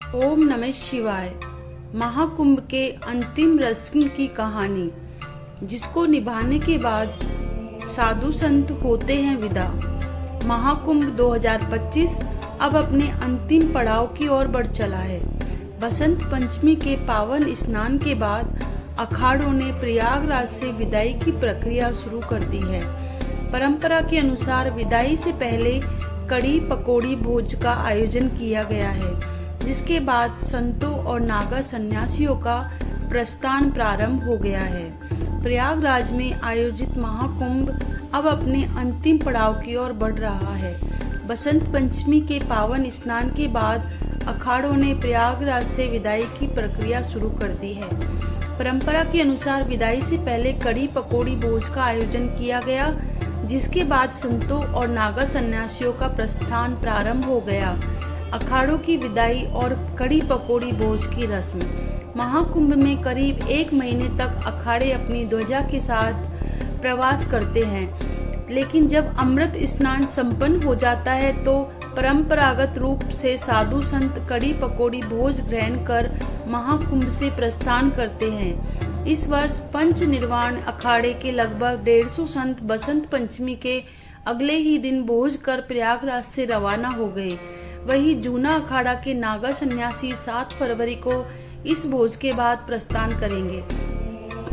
ओम नमः शिवाय। महाकुंभ के अंतिम रस्म की कहानी, जिसको निभाने के बाद साधु संत होते हैं विदा। महाकुंभ 2025 अब अपने अंतिम पड़ाव की ओर बढ़ चला है। बसंत पंचमी के पावन स्नान के बाद अखाड़ों ने प्रयागराज से विदाई की प्रक्रिया शुरू कर दी है। परंपरा के अनुसार विदाई से पहले कड़ी पकौड़ी भोज का आयोजन किया गया है, जिसके बाद संतों और नागा सन्यासियों का प्रस्थान प्रारंभ हो गया है। प्रयागराज में आयोजित महाकुंभ अब अपने अंतिम पड़ाव की ओर बढ़ रहा है। बसंत पंचमी के पावन स्नान के बाद अखाड़ों ने प्रयागराज से विदाई की प्रक्रिया शुरू कर दी है। परंपरा के अनुसार विदाई से पहले कड़ी पकौड़ी भोज का आयोजन किया गया, जिसके बाद संतों और नागा सन्यासियों का प्रस्थान प्रारंभ हो गया। अखाड़ों की विदाई और कड़ी पकौड़ी भोज की रस्म। महाकुंभ में करीब 1 महीने तक अखाड़े अपनी ध्वजा के साथ प्रवास करते हैं, लेकिन जब अमृत स्नान संपन्न हो जाता है तो परंपरागत रूप से साधु संत कड़ी पकौड़ी भोज ग्रहण कर महाकुंभ से प्रस्थान करते हैं। इस वर्ष पंच निर्वाण अखाड़े के लगभग 150 संत बसंत पंचमी के अगले ही दिन भोज कर प्रयागराज से रवाना हो गए। वही जूना अखाड़ा के नागा सन्यासी 7 फरवरी को इस भोज के बाद प्रस्थान करेंगे।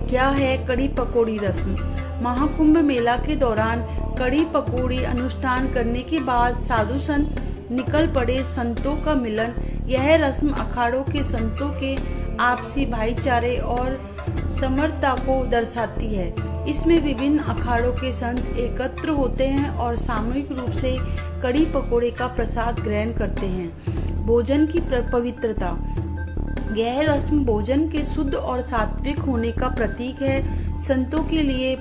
क्या है कड़ी पकौड़ी रस्म? महाकुंभ मेला के दौरान कड़ी पकौड़ी अनुष्ठान करने के बाद साधु संत निकल पड़े। संतों का मिलन। यह रस्म अखाड़ों के संतों के आपसी भाईचारे और समरता को दर्शाती है। इसमें विभिन्न अखाड़ों के संत एकत्र होते हैं और सामूहिक रूप से कड़ी पकौड़े का प्रसाद ग्रहण करते हैं। भोजन की पवित्रता। यह रस्म भोजन के शुद्ध और सात्विक होने का प्रतीक है। संतों के लिए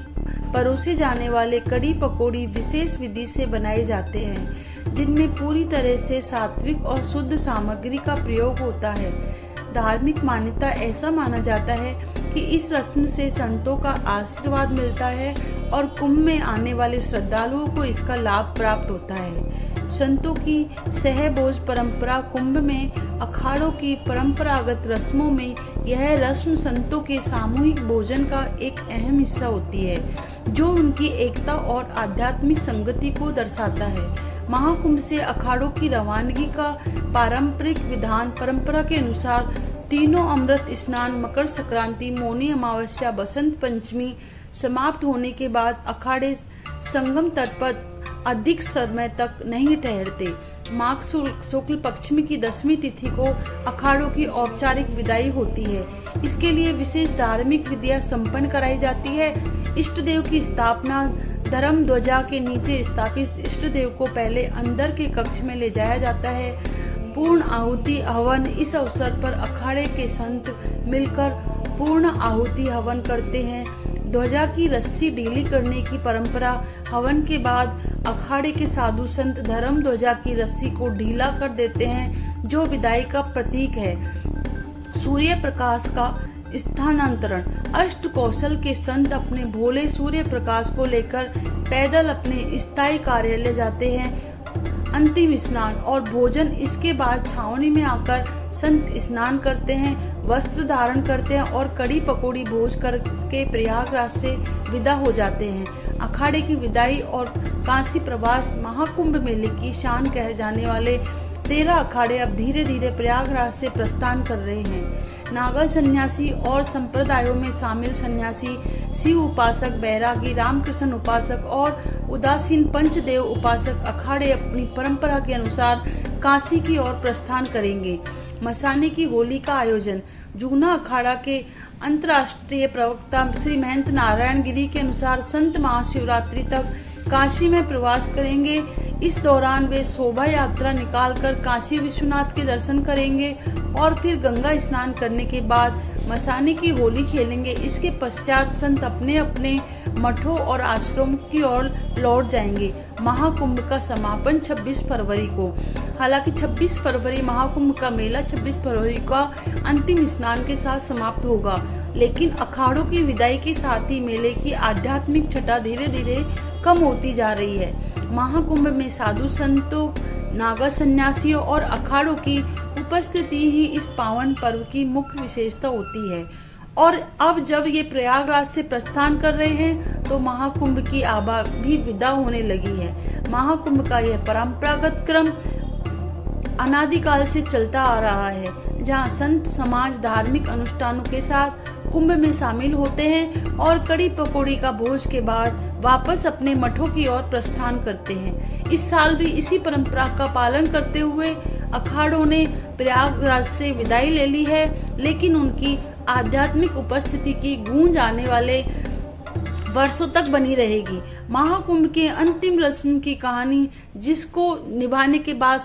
परोसे जाने वाले कड़ी पकौड़ी विशेष विधि से बनाए जाते हैं, जिनमें पूरी तरह से सात्विक और शुद्ध सामग्री का प्रयोग होता है। धार्मिक मान्यता ऐसा माना जाता है कि इस रस्म से संतों का आशीर्वाद मिलता है और कुंभ में आने वाले श्रद्धालुओं को इसका लाभ प्राप्त होता है। संतों की सहभोज परंपरा। कुंभ में अखाड़ों की परंपरागत रस्मों में यह रस्म संतों के सामूहिक भोजन का एक अहम हिस्सा होती है, जो उनकी एकता और आध्यात्मिक संगति को दर्शाता है। महाकुंभ से अखाड़ों की रवानगी का पारंपरिक विधान। परंपरा के अनुसार तीनों अमृत स्नान, मकर संक्रांति, मौनी अमावस्या, बसंत पंचमी समाप्त होने के बाद अखाड़े संगम तट पर अधिक समय तक नहीं ठहरते। माघ शुक्ल पक्ष की 10वीं तिथि को अखाड़ों की औपचारिक विदाई होती है। इसके लिए विशेष धार्मिक विधियां संपन्न कराई जाती है। इष्ट देव की स्थापना। धर्म ध्वजा के नीचे स्थापित इष्ट देव को पहले अंदर के कक्ष में ले जाया जाता है। पूर्ण आहुति हवन। इस अवसर पर अखाड़े के संत मिलकर पूर्ण आहुति हवन करते हैं। ध्वजा की रस्सी ढीली करने की परंपरा। हवन के बाद अखाड़े के साधु संत धर्म ध्वजा की रस्सी को ढीला कर देते हैं, जो विदाई का प्रतीक है। सूर्य प्रकाश का स्थानांतरण। अष्ट कौशल के संत अपने भोले सूर्य प्रकाश को लेकर पैदल अपने स्थायी कार्यालय जाते हैं। अंतिम स्नान और भोजन। इसके बाद छावनी में आकर संत स्नान करते हैं, वस्त्र धारण करते हैं और कड़ी पकौड़ी भोज करके प्रयागराज से विदा हो जाते हैं। अखाड़े की विदाई और काशी प्रवास। महाकुंभ मेले की शान कहे जाने वाले 13 अखाड़े अब धीरे धीरे प्रयागराज से प्रस्थान कर रहे हैं। नागा सन्यासी और संप्रदायों में शामिल सन्यासी, शिव उपासक, बैरागी, रामकृष्ण उपासक और उदासीन पंचदेव उपासक अखाड़े अपनी परंपरा के अनुसार काशी की ओर प्रस्थान करेंगे। मसाने की होली का आयोजन। जूना अखाड़ा के अंतर्राष्ट्रीय प्रवक्ता श्री महंत नारायण गिरी के अनुसार संत महाशिवरात्रि तक काशी में प्रवास करेंगे। इस दौरान वे शोभा यात्रा निकालकर काशी विश्वनाथ के दर्शन करेंगे और फिर गंगा स्नान करने के बाद मसाने की होली खेलेंगे। इसके पश्चात संत अपने अपने मठों और आश्रमों की ओर लौट जाएंगे। महाकुंभ का समापन 26 फरवरी को। हालांकि 26 फरवरी महाकुंभ का मेला 26 फरवरी का अंतिम स्नान के साथ समाप्त होगा, लेकिन अखाड़ों की विदाई के साथ ही मेले की आध्यात्मिक छटा धीरे धीरे कम होती जा रही है। महाकुंभ में साधु संतों, नागा सन्यासियों और अखाड़ों की उपस्थिति ही इस पावन पर्व की मुख्य विशेषता होती है। और अब जब ये प्रयागराज से प्रस्थान कर रहे हैं तो महाकुंभ की आभा भी विदा होने लगी है। महाकुंभ का यह परंपरागत क्रम अनादिकाल से चलता आ रहा है, जहां संत समाज धार्मिक अनुष्ठानों के साथ कुंभ में शामिल होते हैं और कड़ी पकौड़ी का भोज के बाद वापस अपने मठों की ओर प्रस्थान करते हैं। इस साल भी इसी परंपरा का पालन करते हुए अखाड़ों ने प्रयागराज से विदाई ले ली है, लेकिन उनकी आध्यात्मिक उपस्थिति की गूंज आने वाले वर्षों तक बनी रहेगी। महाकुंभ के अंतिम रस्म की कहानी, जिसको निभाने के बाद